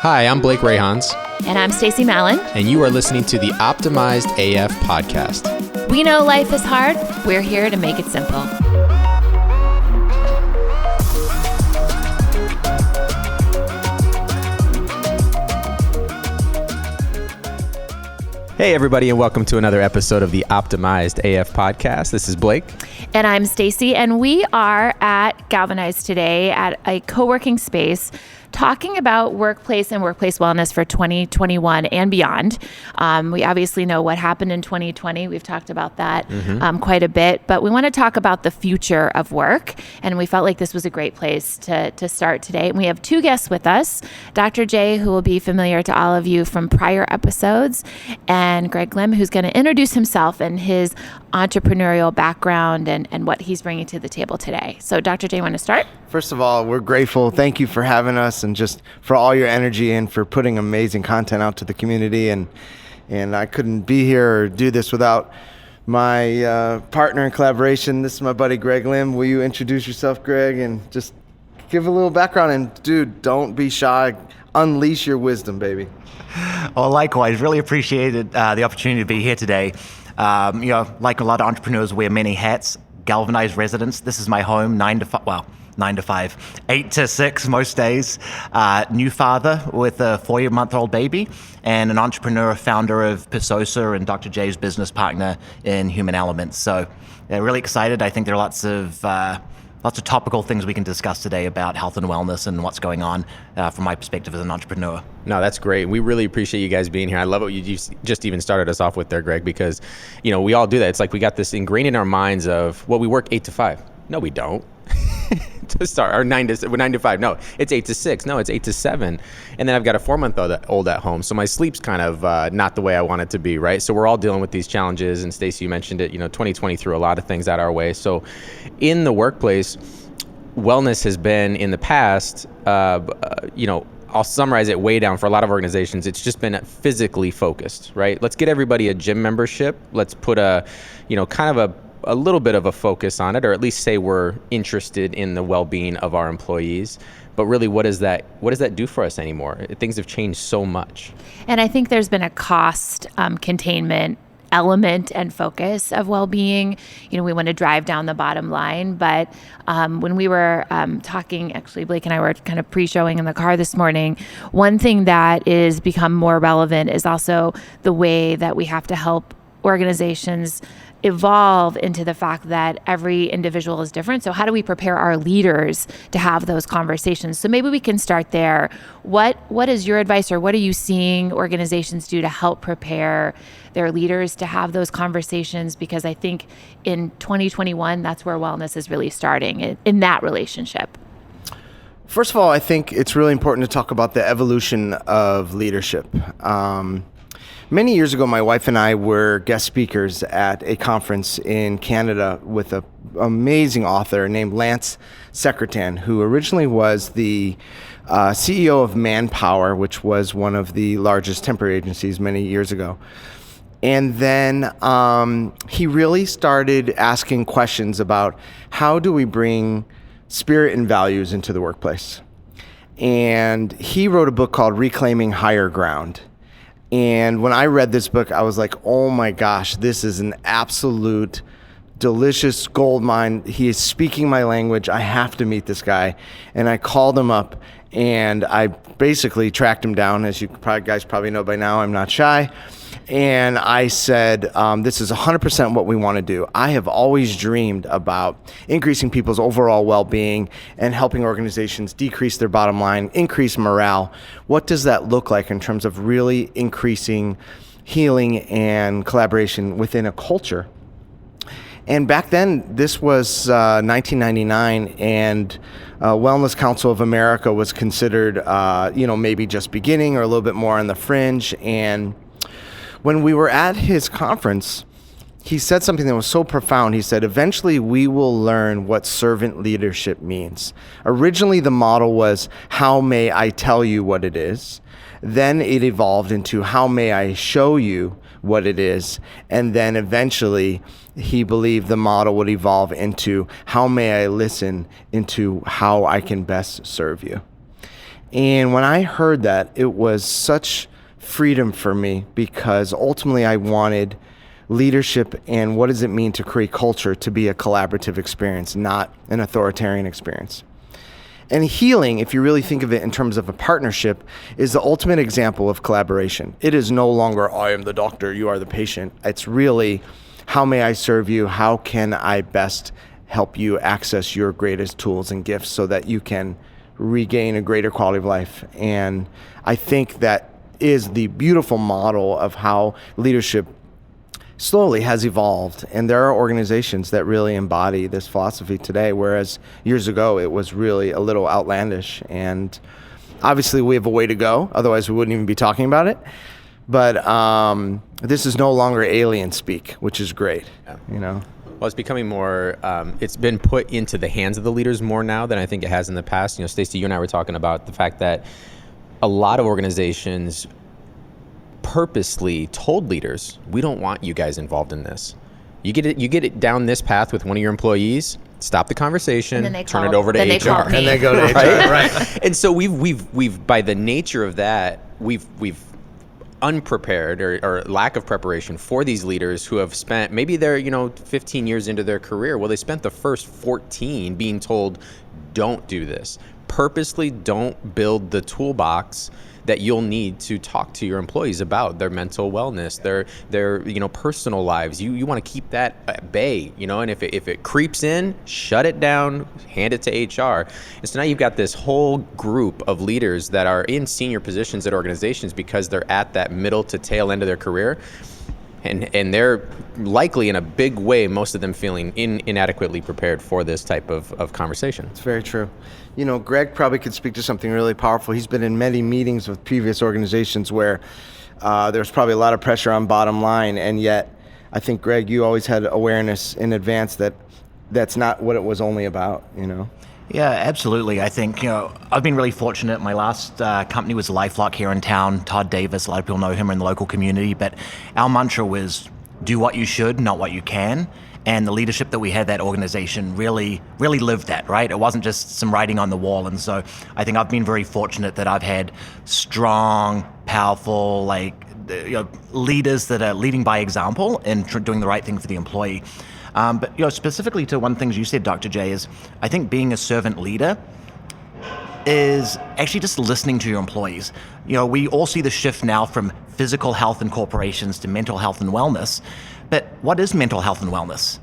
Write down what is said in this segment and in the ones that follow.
Hi, I'm Blake Rayhans. And I'm Stacie Mallon. And you are listening to the Optimized AF podcast. We know life is hard. We're here to make it simple. Hey, everybody, and welcome to another episode of the Optimized AF podcast. This is Blake. And I'm Stacie, and we are at Galvanize today at a co-working space talking about workplace and workplace wellness for 2021 and beyond. We obviously know what happened in 2020. We've talked about that quite a bit, but we want to talk about the future of work. And we felt like this was a great place to start today. And we have two guests with us, Dr. J, who will be familiar to all of you from prior episodes, and Greg Lim, who's going to introduce himself and his entrepreneurial background and what he's bringing to the table today. So Dr. J, want to start? First of all, we're grateful. Thank you for having us and just for all your energy and for putting amazing content out to the community. And I couldn't be here or do this without my partner in collaboration. This is my buddy, Greg Lim. Will you introduce yourself, Greg, and just give a little background? And dude, don't be shy. Unleash your wisdom, baby. Well, likewise, really appreciated the opportunity to be here today. Like a lot of entrepreneurs, wear many hats. Galvanized residence. This is my home, 9 to 5, 8 to 6 most days. New father with a 4-month-old baby, and an entrepreneur, founder of Persosa, and Dr. J's business partner in Human Elements. So, really excited. I think there are lots of topical things we can discuss today about health and wellness and what's going on from my perspective as an entrepreneur. No, that's great. We really appreciate you guys being here. I love what you just even started us off with there, Greg, because, we all do that. It's like we got this ingrained in our minds of, well, we work 8 to 5. No, we don't. To start, or 9 to 5. No, it's 8 to 6. No, it's 8 to 7. And then I've got a 4-month-old at home. So my sleep's kind of not the way I want it to be, right? So we're all dealing with these challenges. And Stacie, you mentioned it, 2020 threw a lot of things out our way. So in the workplace, wellness has been in the past, I'll summarize it way down for a lot of organizations. It's just been physically focused, right? Let's get everybody a gym membership. Let's put a little bit of a focus on it, or at least say we're interested in the well-being of our employees. But really, what does that do for us anymore? Things have changed so much. And I think there's been a cost containment element and focus of well-being. We want to drive down the bottom line. But when we were talking, actually, Blake and I were kind of pre-showing in the car this morning, one thing that is become more relevant is also the way that we have to help organizations evolve into the fact that every individual is different. So how do we prepare our leaders to have those conversations? So maybe we can start there. What is your advice, or what are you seeing organizations do to help prepare their leaders to have those conversations? Because I think in 2021, that's where wellness is really starting in that relationship. First of all, I think it's really important to talk about the evolution of leadership. Many years ago, my wife and I were guest speakers at a conference in Canada with an amazing author named Lance Secretan, who originally was the CEO of Manpower, which was one of the largest temporary agencies many years ago. And then he really started asking questions about how do we bring spirit and values into the workplace. And he wrote a book called Reclaiming Higher Ground. And when I read this book, I was like, oh my gosh, this is an absolute delicious gold mine. He is speaking my language. I have to meet this guy. And I called him up and I basically tracked him down. As you guys probably know by now, I'm not shy. And I said, this is 100% what we want to do. I have always dreamed about increasing people's overall well-being and helping organizations decrease their bottom line, increase morale. What does that look like in terms of really increasing healing and collaboration within a culture? And back then, this was 1999, and Wellness Council of America was considered, maybe just beginning or a little bit more on the fringe. And when we were at his conference, he said something that was so profound. He said, eventually we will learn what servant leadership means. Originally, the model was, how may I tell you what it is? Then it evolved into, how may I show you what it is? And then eventually, he believed the model would evolve into, how may I listen into how I can best serve you? And when I heard that, it was such freedom for me, because ultimately I wanted leadership and what does it mean to create culture to be a collaborative experience, not an authoritarian experience. And healing, if you really think of it in terms of a partnership, is the ultimate example of collaboration. It is no longer, I am the doctor, you are the patient. It's really, how may I serve you? How can I best help you access your greatest tools and gifts so that you can regain a greater quality of life? And I think that is the beautiful model of how leadership slowly has evolved, and there are organizations that really embody this philosophy today, whereas years ago it was really a little outlandish. And obviously we have a way to go, otherwise we wouldn't even be talking about it. But this is no longer alien speak, which is great. Well, it's becoming more, it's been put into the hands of the leaders more now than I think it has in the past. Stacie, you and I were talking about the fact that a lot of organizations purposely told leaders, we don't want you guys involved in this. You get it down this path with one of your employees, stop the conversation, turn it over to HR. And they go to HR, right? And so we've by the nature of that, we've unprepared or lack of preparation for these leaders who have spent, maybe they're 15 years into their career. Well, they spent the first 14 being told, don't do this. Purposely don't build the toolbox that you'll need to talk to your employees about their mental wellness, their personal lives. You want to keep that at bay, and if it creeps in, shut it down, hand it to HR. And so now you've got this whole group of leaders that are in senior positions at organizations because they're at that middle to tail end of their career. And they're likely in a big way, most of them feeling inadequately prepared for this type of conversation. It's very true. Greg probably could speak to something really powerful. He's been in many meetings with previous organizations where there's probably a lot of pressure on bottom line, and yet I think, Greg, you always had awareness in advance that that's not what it was only about, Yeah, absolutely. I think, I've been really fortunate. My last company was LifeLock here in town. Todd Davis, a lot of people know him in the local community, but our mantra was do what you should, not what you can. And the leadership that we had at that organization really lived that, right? It wasn't just some writing on the wall. And so I think I've been very fortunate that I've had strong, powerful, leaders that are leading by example and doing the right thing for the employee. But specifically to one of the things you said, Dr. J, is I think being a servant leader is actually just listening to your employees. We all see the shift now from physical health in corporations to mental health and wellness. But what is mental health and wellness?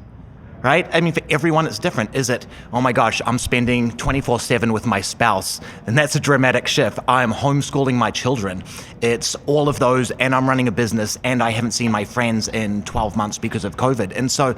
Right? I mean, for everyone, it's different. Is it, oh my gosh, I'm spending 24/7 with my spouse, and that's a dramatic shift. I'm homeschooling my children. It's all of those, and I'm running a business, and I haven't seen my friends in 12 months because of COVID. And so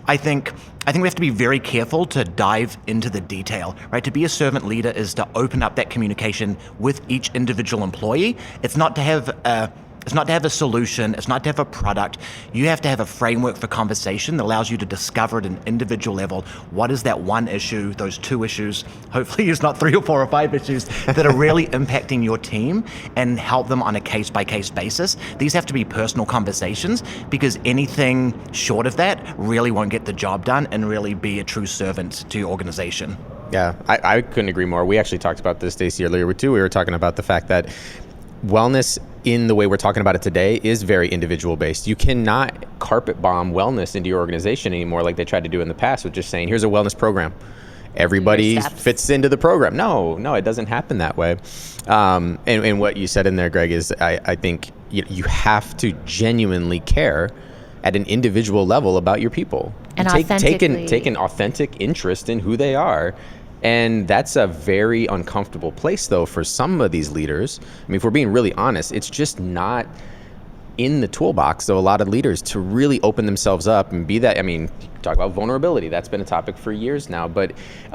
I think we have to be very careful to dive into the detail, right? To be a servant leader is to open up that communication with each individual employee. It's not to have a solution. It's not to have a product. You have to have a framework for conversation that allows you to discover at an individual level what is that one issue, those two issues, hopefully it's not 3 or 4 or 5 issues that are really impacting your team, and help them on a case-by-case basis. These have to be personal conversations, because anything short of that really won't get the job done and really be a true servant to your organization. Yeah, I couldn't agree more. We actually talked about this, Stacie, earlier too. We were talking about the fact that wellness, in the way we're talking about it today, is very individual based. You cannot carpet bomb wellness into your organization anymore like they tried to do in the past with just saying, here's a wellness program. Everybody fits into the program. No, it doesn't happen that way. And what you said in there, Greg, is I think you have to genuinely care at an individual level about your people. And take an authentic interest in who they are. And that's a very uncomfortable place, though, for some of these leaders. I mean, if we're being really honest, it's just not in the toolbox of a lot of leaders to really open themselves up and be that. I mean, talk about vulnerability. That's been a topic for years now, but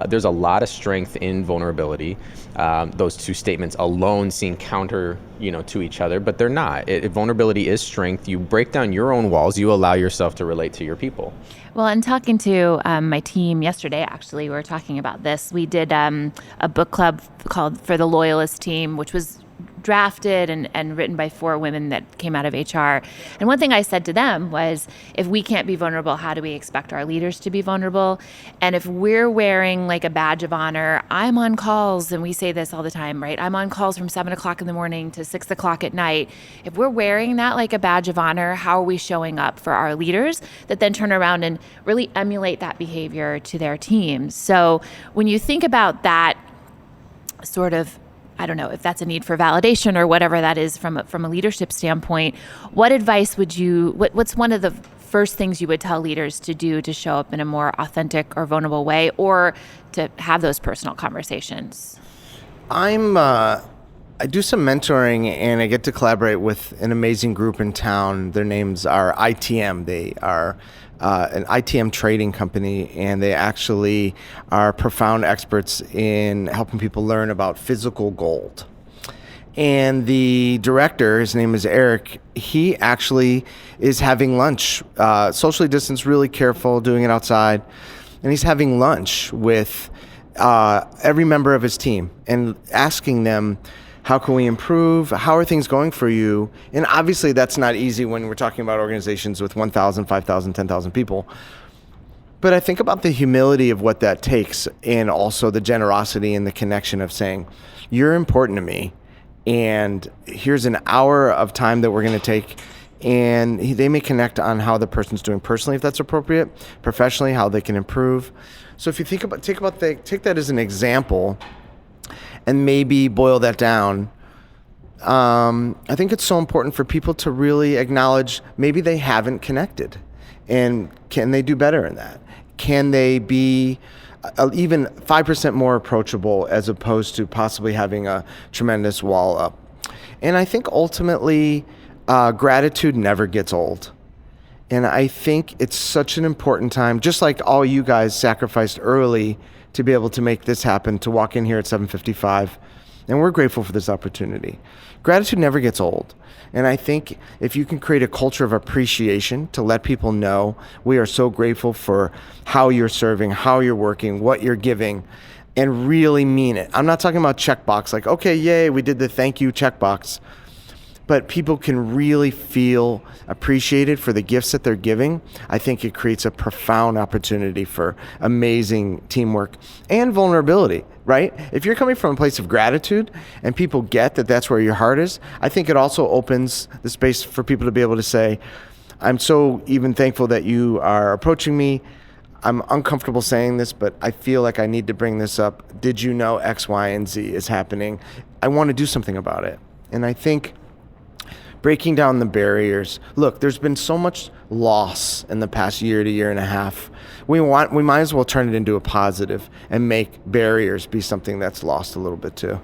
there's a lot of strength in vulnerability. Those two statements alone seem counter, to each other, but they're not. Vulnerability is strength. You break down your own walls. You allow yourself to relate to your people. Well, and talking to my team yesterday, actually, we were talking about this. We did a book club called For the Loyalist Team, which was drafted and written by 4 women that came out of HR. And one thing I said to them was, if we can't be vulnerable, how do we expect our leaders to be vulnerable? And if we're wearing like a badge of honor, I'm on calls, and we say this all the time, right? I'm on calls from 7 o'clock in the morning to 6 o'clock at night. If we're wearing that like a badge of honor, how are we showing up for our leaders that then turn around and really emulate that behavior to their teams? So when you think about that sort of, I don't know if that's a need for validation or whatever that is from a leadership standpoint, what advice would you, what's one of the first things you would tell leaders to do to show up in a more authentic or vulnerable way, or to have those personal conversations? I do some mentoring, and I get to collaborate with an amazing group in town. Their names are ITM. They are an ITM trading company, and they actually are profound experts in helping people learn about physical gold. And the director, his name is Eric, he actually is having lunch, socially distanced, really careful, doing it outside. And he's having lunch with every member of his team and asking them, how can we improve? How are things going for you? And obviously that's not easy when we're talking about organizations with 1,000, 5,000, 10,000 people. But I think about the humility of what that takes, and also the generosity and the connection of saying, you're important to me, and here's an hour of time that we're going to take, and they may connect on how the person's doing personally, if that's appropriate, professionally, how they can improve. So if you take that as an example, and maybe boil that down, I think it's so important for people to really acknowledge maybe they haven't connected, and can they do better in that? Can they be even 5% more approachable, as opposed to possibly having a tremendous wall up? And I think ultimately, gratitude never gets old. And I think it's such an important time, just like all you guys sacrificed early to be able to make this happen, to walk in here at 7:55. And we're grateful for this opportunity. Gratitude never gets old. And I think if you can create a culture of appreciation to let people know we are so grateful for how you're serving, how you're working, what you're giving, and really mean it. I'm not talking about checkbox, like, okay, yay, we did the thank you checkbox. But people can really feel appreciated for the gifts that they're giving. I think it creates a profound opportunity for amazing teamwork and vulnerability, right? If you're coming from a place of gratitude and people get that that's where your heart is, I think it also opens the space for people to be able to say, I'm so even thankful that you are approaching me. I'm uncomfortable saying this, but I feel like I need to bring this up. Did you know X, Y, and Z is happening? I want to do something about it. And I think breaking down the barriers. Look, there's been so much loss in the past year to year and a half. We might as well turn it into a positive and make barriers be something that's lost a little bit too.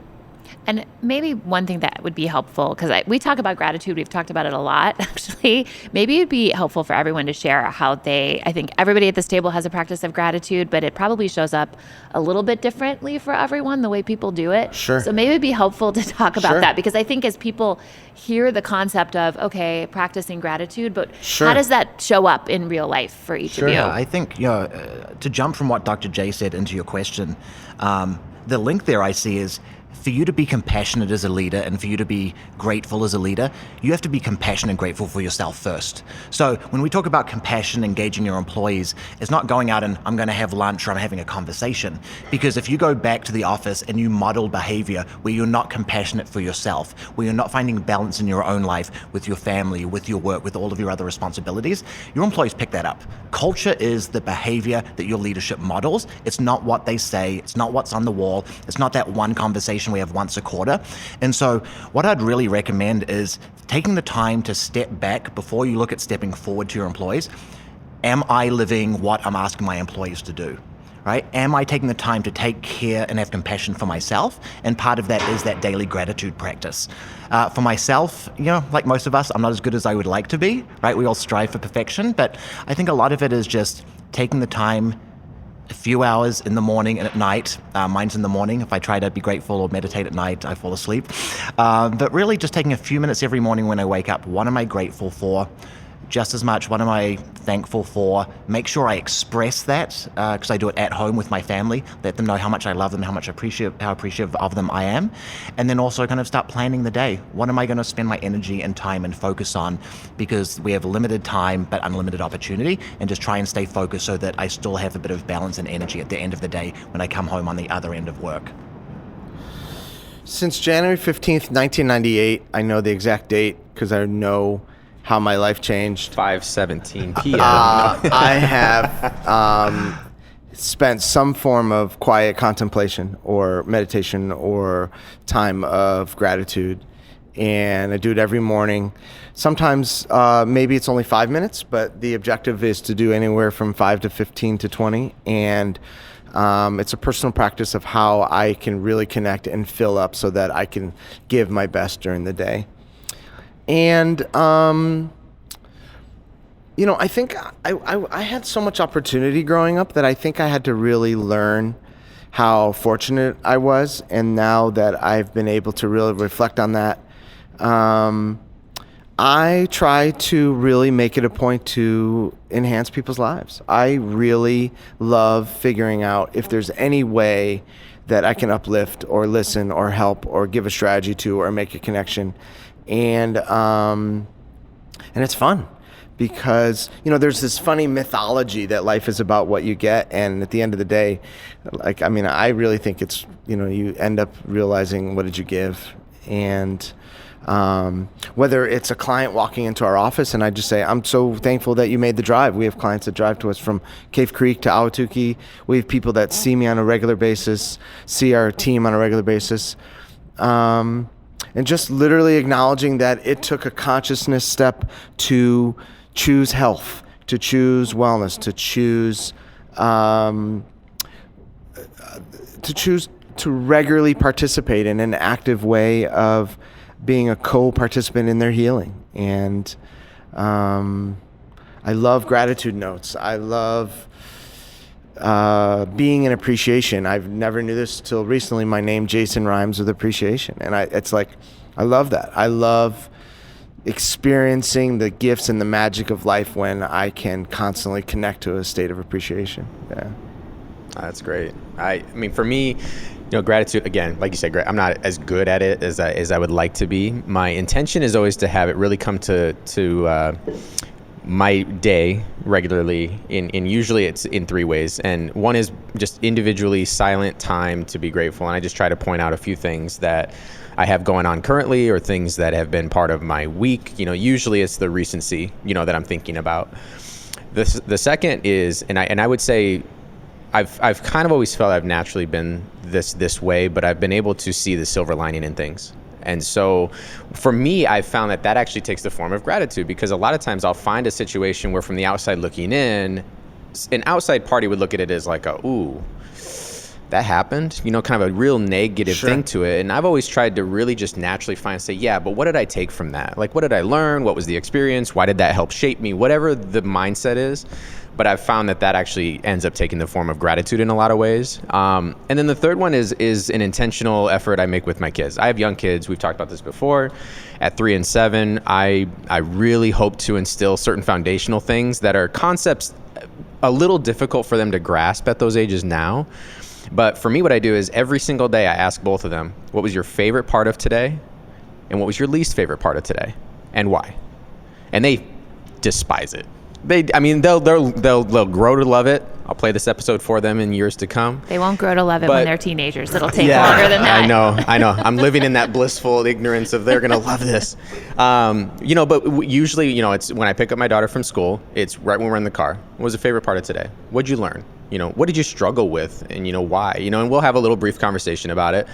And maybe one thing that would be helpful, because we talk about gratitude, we've talked about it a lot, actually. Maybe it'd be helpful for everyone to share how I think everybody at this table has a practice of gratitude, but it probably shows up a little bit differently for everyone, the way people do it. Sure. So maybe it'd be helpful to talk about Sure. that, because I think as people hear the concept of, okay, practicing gratitude, but Sure. how does that show up in real life for each of you? Yeah, I think, to jump from what Dr. J said into your question, the link there I see is, for you to be compassionate as a leader and for you to be grateful as a leader, you have to be compassionate and grateful for yourself first. So when we talk about compassion, engaging your employees, it's not going out and I'm going to have lunch or I'm having a conversation. Because if you go back to the office and you model behavior where you're not compassionate for yourself, where you're not finding balance in your own life, with your family, with your work, with all of your other responsibilities, your employees pick that up. Culture is the behavior that your leadership models. It's not what they say. It's not what's on the wall. It's not that one conversation we have once a quarter. And so what I'd really recommend is taking the time to step back before you look at stepping forward to your employees. Am I living what I'm asking my employees to do? Right? Am I taking the time to take care and have compassion for myself? And part of that is that daily gratitude practice. For myself, like most of us, I'm not as good as I would like to be, right? We all strive for perfection, but I think a lot of it is just taking the time a few hours in the morning and at night. Mine's in the morning. If I try to be grateful or meditate at night, I fall asleep. But really just taking a few minutes every morning when I wake up. What am I grateful for? just as much, what am I thankful for? Make sure I express that, because I do it at home with my family, let them know how much I love them, how appreciative of them I am. And then also kind of start planning the day. What am I going to spend my energy and time and focus on? Because we have limited time, but unlimited opportunity, and just try and stay focused so that I still have a bit of balance and energy at the end of the day when I come home on the other end of work. Since January 15th, 1998, I know the exact date because I know how my life changed. 5:17 p.m. I have spent some form of quiet contemplation or meditation or time of gratitude. And I do it every morning. Sometimes maybe it's only 5 minutes, but the objective is to do anywhere from 5 to 15 to 20. And it's a personal practice of how I can really connect and fill up so that I can give my best during the day. And, I think I had so much opportunity growing up that I think I had to really learn how fortunate I was. And now that I've been able to really reflect on that, I try to really make it a point to enhance people's lives. I really love figuring out if there's any way that I can uplift or listen or help or give a strategy to or make a connection. And it's fun because, there's this funny mythology that life is about what you get. And at the end of the day, I really think it's, you end up realizing what did you give. And whether it's a client walking into our office and I just say, I'm so thankful that you made the drive. We have clients that drive to us from Cave Creek to Ahwatukee. We have people that see me on a regular basis, see our team on a regular basis. And just literally acknowledging that it took a consciousness step to choose health, to choose wellness, to choose to regularly participate in an active way of being a co-participant in their healing. And I love gratitude notes. I love being in appreciation. I've never knew this till recently. My name, Jason, rhymes with appreciation. And I love that. I love experiencing the gifts and the magic of life when I can constantly connect to a state of appreciation. Yeah. That's great. I mean, for me, gratitude, again, like you said, I'm not as good at it as I would like to be. My intention is always to have it really come to my day regularly in usually it's in 3 ways. And one is just individually silent time to be grateful. And I just try to point out a few things that I have going on currently or things that have been part of my week. Usually it's the recency, that I'm thinking about. The second is, and I would say, I've kind of always felt I've naturally been this way, but I've been able to see the silver lining in things. And so for me, I've found that actually takes the form of gratitude, because a lot of times I'll find a situation where from the outside looking in, an outside party would look at it as like ooh, that happened, kind of a real negative thing to it. And I've always tried to really just naturally say, yeah, but what did I take from that? Like, what did I learn? What was the experience? Why did that help shape me? Whatever the mindset is. But I've found that actually ends up taking the form of gratitude in a lot of ways. And then the third one is an intentional effort I make with my kids. I have young kids. We've talked about this before. At 3 and 7, I really hope to instill certain foundational things that are concepts a little difficult for them to grasp at those ages now. But for me, what I do is every single day I ask both of them, what was your favorite part of today? And what was your least favorite part of today? And why? And they despise it. They'll grow to love it. I'll play this episode for them in years to come. They won't grow to love it when they're teenagers. It'll take longer than that. I know. I'm living in that blissful ignorance of they're going to love this. But usually, it's when I pick up my daughter from school, it's right when we're in the car. What was the favorite part of today? What'd you learn? What did you struggle with and, why? And we'll have a little brief conversation about it.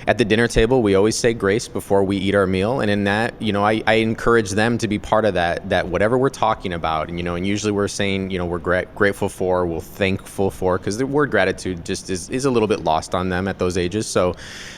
At the dinner table, we always say grace before we eat our meal. And in that, I encourage them to be part of that whatever we're talking about, and usually we're saying, we're grateful for, we're thankful for, because the word gratitude just is a little bit lost on them at those ages. So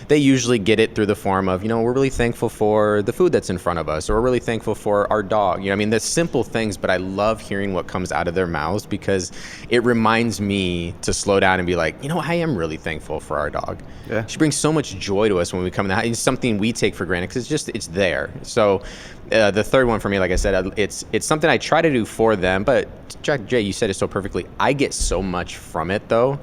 they usually get it through the form of, we're really thankful for the food that's in front of us, or we're really thankful for our dog. The simple things, but I love hearing what comes out of their mouths because it reminds me me to slow down and be like, I am really thankful for our dog. Yeah. She brings so much joy to us when we come in the house. It's something we take for granted because it's there. So the third one for me, like I said, it's something I try to do for them. But Jay, you said it so perfectly. I get so much from it, though,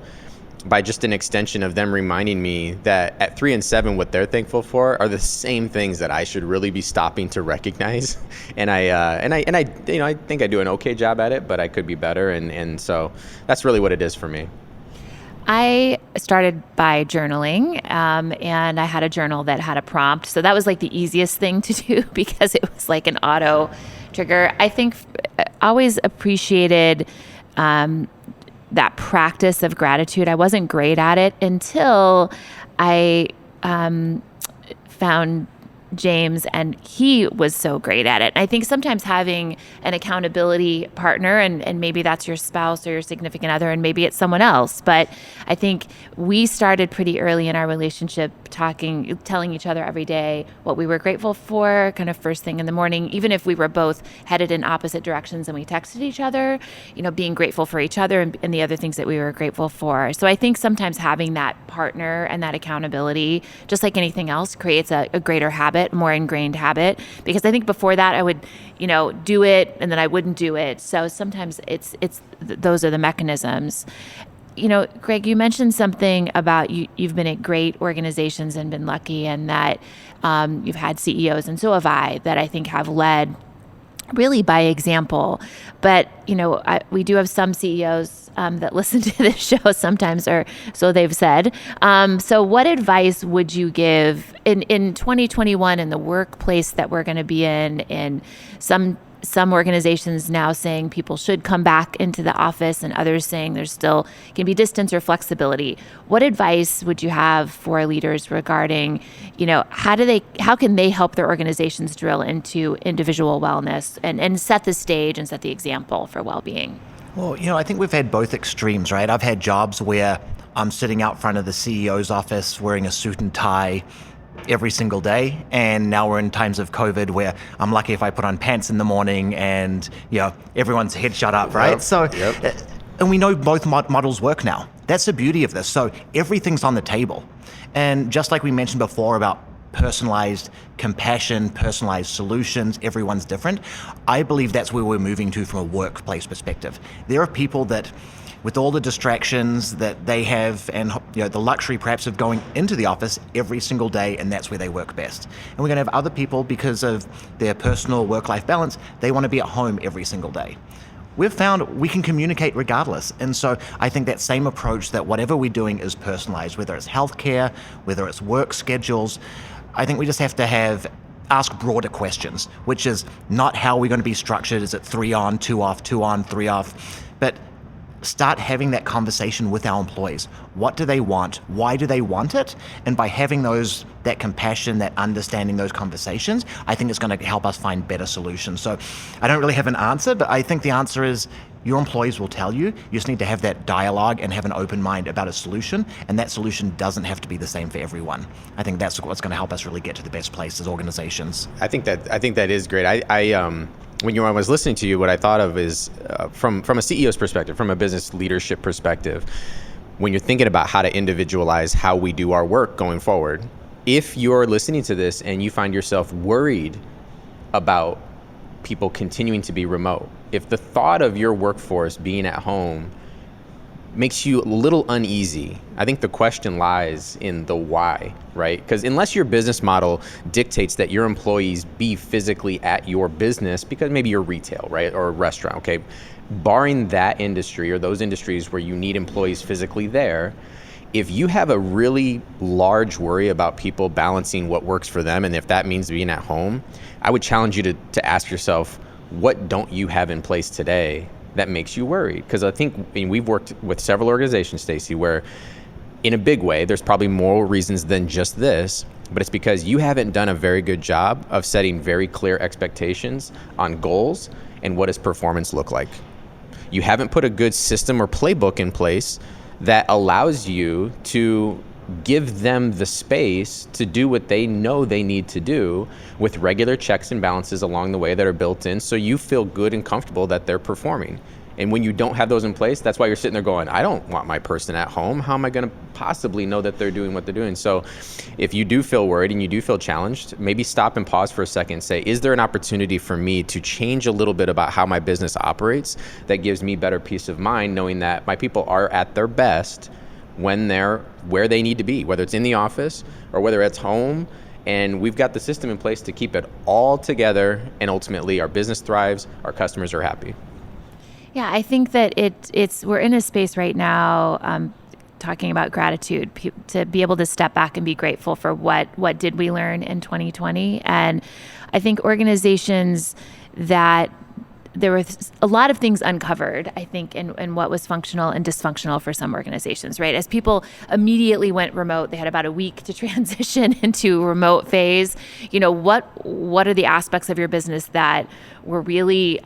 by just an extension of them reminding me that at 3 and 7, what they're thankful for are the same things that I should really be stopping to recognize. And I think I do an okay job at it, but I could be better. And so that's really what it is for me. I started by journaling, and I had a journal that had a prompt. So that was like the easiest thing to do because it was like an auto trigger. I think always appreciated that practice of gratitude. I wasn't great at it until I found James, and he was so great at it. And I think sometimes having an accountability partner, and maybe that's your spouse or your significant other, and maybe it's someone else, but I think we started pretty early in our relationship telling each other every day what we were grateful for, kind of first thing in the morning, even if we were both headed in opposite directions and we texted each other, being grateful for each other and the other things that we were grateful for. So I think sometimes having that partner and that accountability, just like anything else, creates a greater habit, more ingrained habit, because I think before that I would, do it and then I wouldn't do it. So sometimes it's those are the mechanisms. Greg, you mentioned something about you've been at great organizations and been lucky, and that you've had CEOs, and so have I, that I think have led really by example. But, we do have some CEOs that listen to this show sometimes, or so they've said. So what advice would you give in 2021 in the workplace that we're going to be in some organizations now saying people should come back into the office, and others saying there's still can be distance or flexibility. What advice would you have for leaders regarding, how can they help their organizations drill into individual wellness and set the stage and set the example for well-being? Well, I think we've had both extremes, right? I've had jobs where I'm sitting out front of the CEO's office wearing a suit and tie every single day, and now we're in times of COVID where I'm lucky if I put on pants in the morning and everyone's head shut up, right? And we know both models work now. That's the beauty of this. So everything's on the table, and just like we mentioned before about personalized compassion, personalized solutions, everyone's different. I believe that's where we're moving to from a workplace perspective. There are people that, with all the distractions that they have and the luxury perhaps of going into the office every single day, and that's where they work best. And we're going to have other people, because of their personal work-life balance, they want to be at home every single day. We've found we can communicate regardless. And so I think that same approach, that whatever we're doing is personalized, whether it's healthcare, whether it's work schedules, I think we just have to ask broader questions, which is not how we're going to be structured. Is it 3 on, 2 off, 2 on, 3 off? But start having that conversation with our employees. What do they want? Why do they want it? And by having that compassion, that understanding, those conversations, I think it's going to help us find better solutions. So I don't really have an answer, but I think the answer is your employees will tell you. You just need to have that dialogue and have an open mind about a solution, and that solution doesn't have to be the same for everyone. I think that's what's going to help us really get to the best place as organizations. I think that is great. When I was listening to you, what I thought of is from a CEO's perspective, from a business leadership perspective, when you're thinking about how to individualize how we do our work going forward, if you're listening to this and you find yourself worried about people continuing to be remote, if the thought of your workforce being at home makes you a little uneasy, I think the question lies in the why, right? Because unless your business model dictates that your employees be physically at your business, because maybe you're retail, right, or a restaurant, okay, barring that industry or those industries where you need employees physically there, if you have a really large worry about people balancing what works for them, and if that means being at home, I would challenge you to ask yourself, what don't you have in place today that makes you worried? Because I think we've worked with several organizations, Stacie, where in a big way, there's probably more reasons than just this, but it's because you haven't done a very good job of setting very clear expectations on goals and what does performance look like. You haven't put a good system or playbook in place that allows you to give them the space to do what they know they need to do with regular checks and balances along the way that are built in, so you feel good and comfortable that they're performing. And when you don't have those in place, that's why you're sitting there going, I don't want my person at home. How am I going to possibly know that they're doing what they're doing? So if you do feel worried and you do feel challenged, maybe stop and pause for a second and say, is there an opportunity for me to change a little bit about how my business operates that gives me better peace of mind, knowing that my people are at their best when they're where they need to be, whether it's in the office or whether it's home. And we've got the system in place to keep it all together. And ultimately our business thrives, our customers are happy. Yeah, I think that we're in a space right now talking about gratitude, to be able to step back and be grateful for what did we learn in 2020. And I think organizations that there were a lot of things uncovered, I think, in what was functional and dysfunctional for some organizations, right? As people immediately went remote, they had about a week to transition into a remote phase. What are the aspects of your business that were really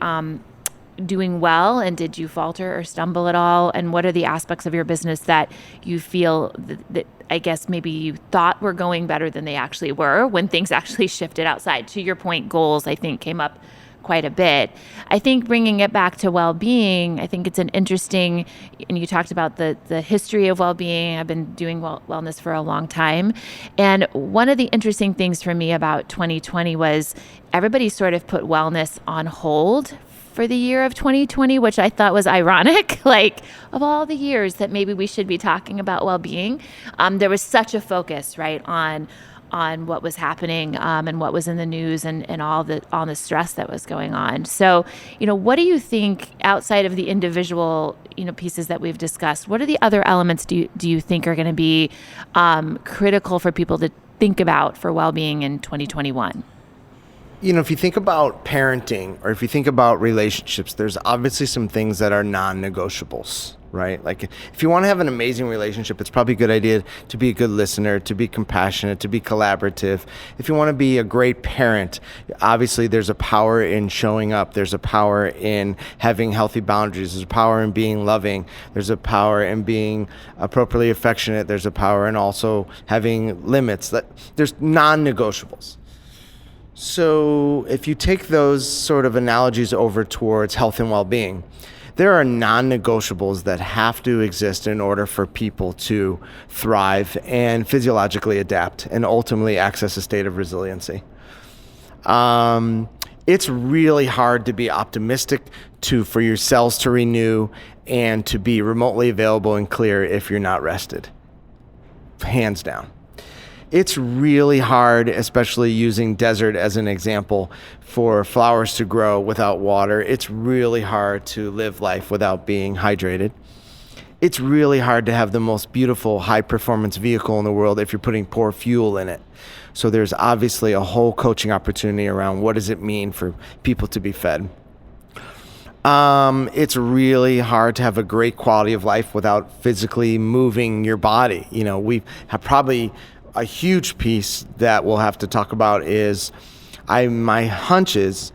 doing well, and did you falter or stumble at all? And what are the aspects of your business that you feel that I guess maybe you thought were going better than they actually were when things actually shifted outside? To your point, goals, I think, came up quite a bit. I think bringing it back to well-being, I think it's an interesting, and you talked about the history of well-being. I've been doing wellness for a long time. And one of the interesting things for me about 2020 was everybody sort of put wellness on hold for the year of 2020, which I thought was ironic. Like, of all the years that maybe we should be talking about well-being, there was such a focus, right, on what was happening and what was in the news and all the stress that was going on. So, what do you think outside of the individual, pieces that we've discussed? What are the other elements do you think are going to be critical for people to think about for well-being in 2021? If you think about parenting or if you think about relationships, there's obviously some things that are non-negotiables, right? Like if you want to have an amazing relationship, it's probably a good idea to be a good listener, to be compassionate, to be collaborative. If you want to be a great parent, obviously there's a power in showing up. There's a power in having healthy boundaries. There's a power in being loving. There's a power in being appropriately affectionate. There's a power in also having limits. There's non-negotiables. So if you take those sort of analogies over towards health and well-being, there are non-negotiables that have to exist in order for people to thrive and physiologically adapt and ultimately access a state of resiliency. It's really hard to be optimistic, for your cells to renew and to be remotely available and clear if you're not rested. Hands down. It's really hard, especially using desert as an example, for flowers to grow without water. It's really hard to live life without being hydrated. It's really hard to have the most beautiful high-performance vehicle in the world if you're putting poor fuel in it. So there's obviously a whole coaching opportunity around what does it mean for people to be fed. It's really hard to have a great quality of life without physically moving your body. We have probably a huge piece that we'll have to talk about is my hunch is,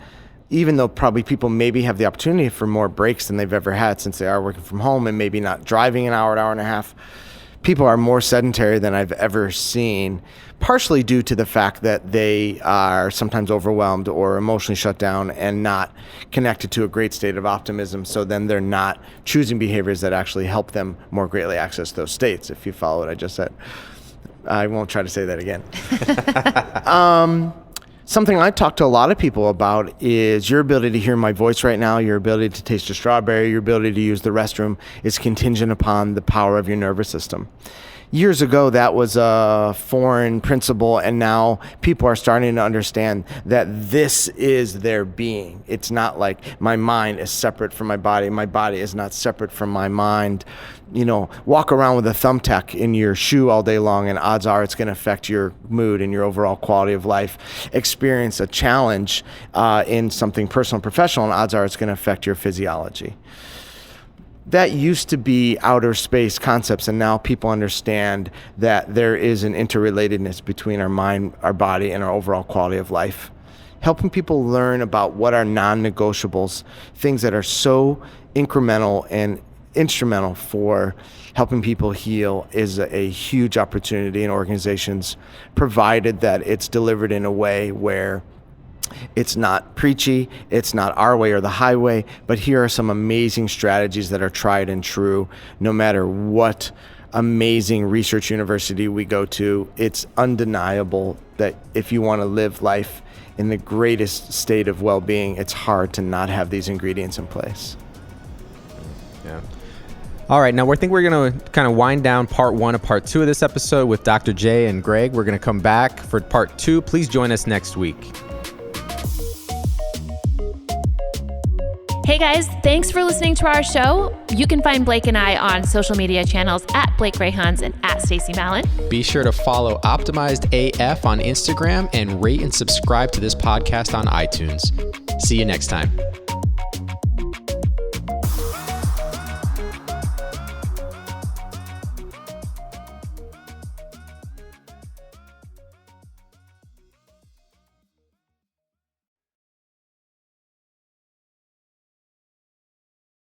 even though probably people maybe have the opportunity for more breaks than they've ever had since they are working from home and maybe not driving an hour and a half, people are more sedentary than I've ever seen, partially due to the fact that they are sometimes overwhelmed or emotionally shut down and not connected to a great state of optimism. So then they're not choosing behaviors that actually help them more greatly access those states, if you follow what I just said. I won't try to say that again. Something I talk to a lot of people about is your ability to hear my voice right now, your ability to taste a strawberry, your ability to use the restroom is contingent upon the power of your nervous system. Years ago, that was a foreign principle, and now people are starting to understand that this is their being. It's not like my mind is separate from my body is not separate from my mind. Walk around with a thumbtack in your shoe all day long, and odds are it's going to affect your mood and your overall quality of life. Experience a challenge in something personal and professional, and odds are it's going to affect your physiology. That used to be outer space concepts, and now people understand that there is an interrelatedness between our mind, our body, and our overall quality of life. Helping people learn about what are non-negotiables, things that are so incremental and instrumental for helping people heal, is a huge opportunity in organizations, provided that it's delivered in a way where It's not preachy, it's not our way or the highway, but here are some amazing strategies that are tried and true no matter what amazing research university we go to. It's undeniable that if you want to live life in the greatest state of well-being, it's hard to not have these ingredients in place. Yeah. All right, now I think we're going to kind of wind down part 1 of part 2 of this episode with Dr. J and Greg. We're going to come back for part 2. Please join us next week. Hey guys, thanks for listening to our show. You can find Blake and I on social media channels at Blake Greyhans and at Stacie Mallon. Be sure to follow Optimized AF on Instagram and rate and subscribe to this podcast on iTunes. See you next time.